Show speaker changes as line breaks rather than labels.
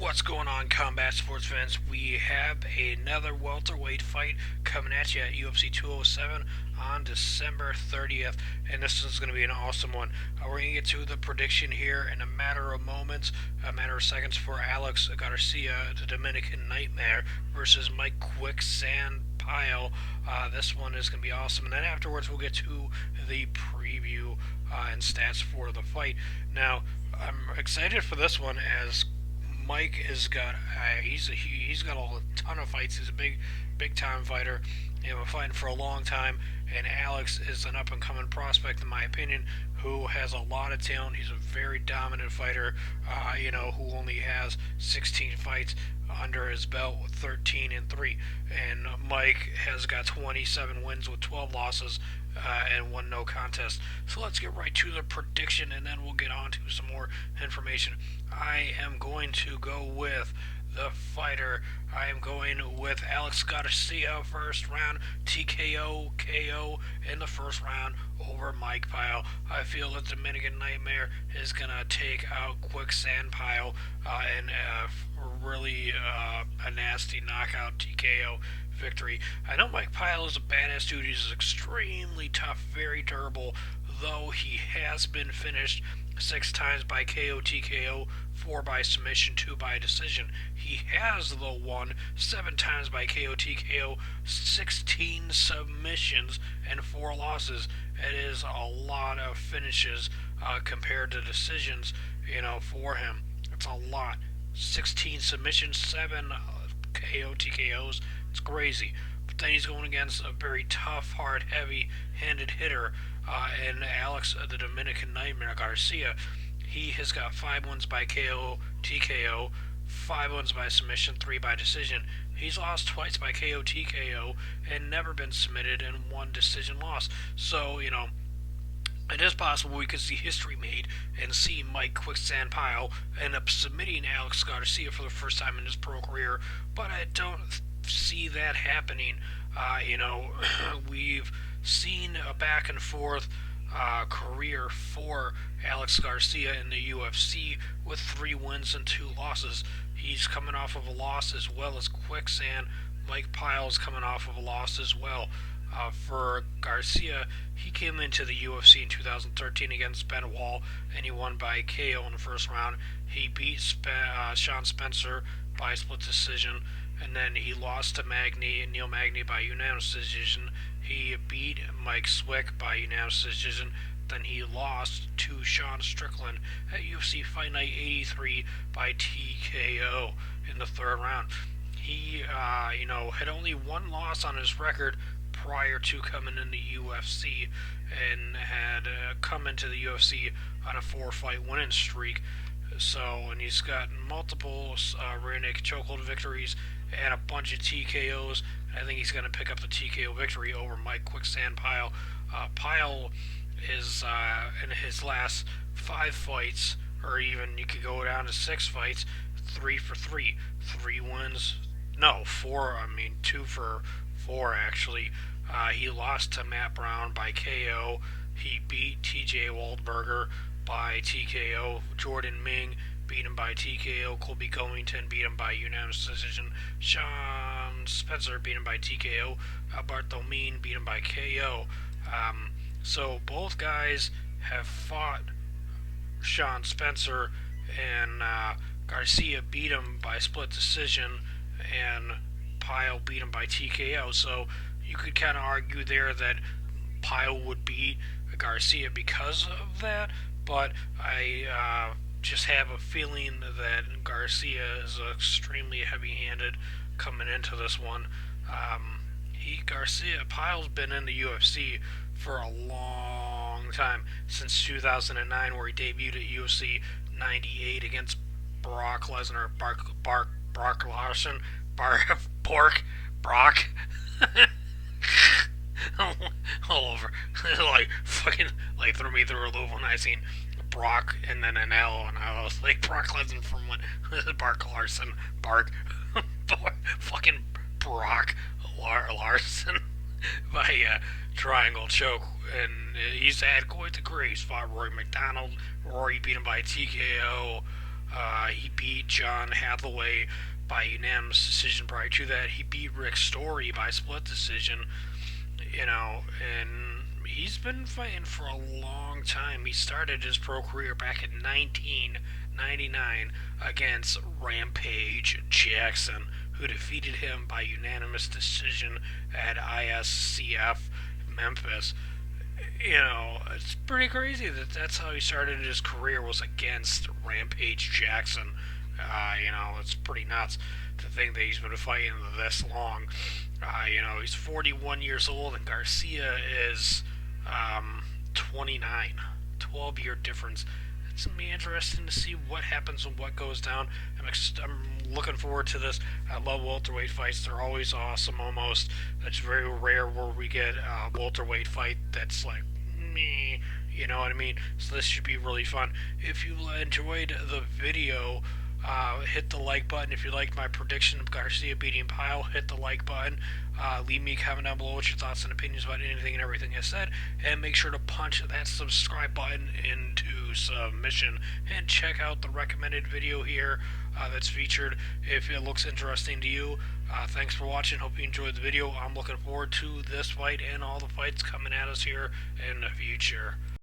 What's going on, combat sports fans? We have another welterweight fight coming at you at UFC 207 on December 30th, and this is going to be an awesome one. We're going to get to the prediction here in a matter of moments, a matter of seconds, for Alex Garcia, the Dominican Nightmare, versus Mike Quicksand Pyle. This one is going to be awesome, and then afterwards we'll get to the preview and stats for the fight. Now, I'm excited for this one as Mike has got he's got a ton of fights. He's a big time fighter. Been fighting for a long time, and Alex is an up and coming prospect in my opinion, who has a lot of talent. He's a very dominant fighter. Who only has 16 fights under his belt with 13-3, and Mike has got 27 wins with 12 losses and one no contest. So let's get right to the prediction, and then we'll get on to some more information. I am going to go with the fighter. I am going with Alex Garcia first round, TKO, KO in the first round over Mike Pyle. I feel the Dominican Nightmare is going to take out Quicksand Pyle in really a nasty knockout TKO victory. I know Mike Pyle is a badass dude. He's extremely tough, very durable, though he has been finished 6 times by KO TKO, 4 by submission, 2 by decision. He has, though, won 7 times by KO TKO, 16 submissions, and 4 losses. It is a lot of finishes compared to decisions, for him. It's a lot. 16 submissions, 7 KO TKOs. It's crazy. But then he's going against a very tough, hard, heavy-handed hitter in Alex, the Dominican Nightmare Garcia. He has got 5 wins by KO TKO, 5 wins by submission, 3 by decision. He's lost twice by KO TKO and never been submitted in 1 decision loss. So, it is possible we could see history made and see Mike Quicksand Pyle end up submitting Alex Garcia for the first time in his pro career, but I don't see that happening. We've seen a back and forth career for Alex Garcia in the UFC with 3 wins and 2 losses. He's coming off of a loss as well as Quicksand. Mike Pyle's coming off of a loss as well. For Garcia, he came into the UFC in 2013 against Ben Wall, and he won by KO in the first round. He beat Sean Spencer by split decision, and then he lost to Neil Magny by unanimous decision. He beat Mike Swick by unanimous decision. Then he lost to Sean Strickland at UFC Fight Night 83 by TKO in the 3rd round. He, had only 1 loss on his record prior to coming in the UFC, and had come into the UFC on a 4-fight winning streak. And he's got multiple rear naked chokehold victories and a bunch of TKOs. I think he's going to pick up the TKO victory over Mike Quicksand Pyle. Pyle is in his last 5 fights, or even you could go down to 6 fights, 3 for 3. 3 wins. No, 4. 2 for 4 actually. He lost to Matt Brown by KO. He beat TJ Waldberger by TKO. Jordan Ming beat him by TKO. Colby Covington beat him by unanimous decision. Sean Spencer beat him by TKO. Barthelmine beat him by KO. So both guys have fought Sean Spencer, and Garcia beat him by split decision, and Pyle beat him by TKO. So you could kind of argue there that Pyle would beat Garcia because of that, but I just have a feeling that Garcia is extremely heavy-handed coming into this one. Pyle's been in the UFC for a long time, since 2009, where he debuted at UFC 98 against Brock Lesnar, Brock Larson, Brock. All over. Threw me through a loop when I seen Brock and then an L, and I was like, Brock Lesnar from what? Bark Larson. Fucking Brock Larson by triangle choke. And he's had quite the career. He's fought Rory McDonald. Rory beat him by TKO. He beat John Hathaway by unanimous decision. Prior to that, he beat Rick Story by split decision. And he's been fighting for a long time. He started his pro career back in 1999 against Rampage Jackson, who defeated him by unanimous decision at ISCF Memphis. It's pretty crazy that that's how he started his career, was against Rampage Jackson. It's pretty nuts to think that he's been fighting this long. He's 41 years old, and Garcia is 29. 12-year difference. It's going to be interesting to see what happens and what goes down. I'm looking forward to this. I love welterweight fights. They're always awesome, almost. It's very rare where we get a welterweight fight that's like, me. You know what I mean? So this should be really fun. If you enjoyed the video, hit the like button. If you liked my prediction of Garcia beating Pyle, hit the like button. Leave me a comment down below what your thoughts and opinions about anything and everything I said. And make sure to punch that subscribe button into submission. And check out the recommended video here that's featured if it looks interesting to you. Thanks for watching. Hope you enjoyed the video. I'm looking forward to this fight and all the fights coming at us here in the future.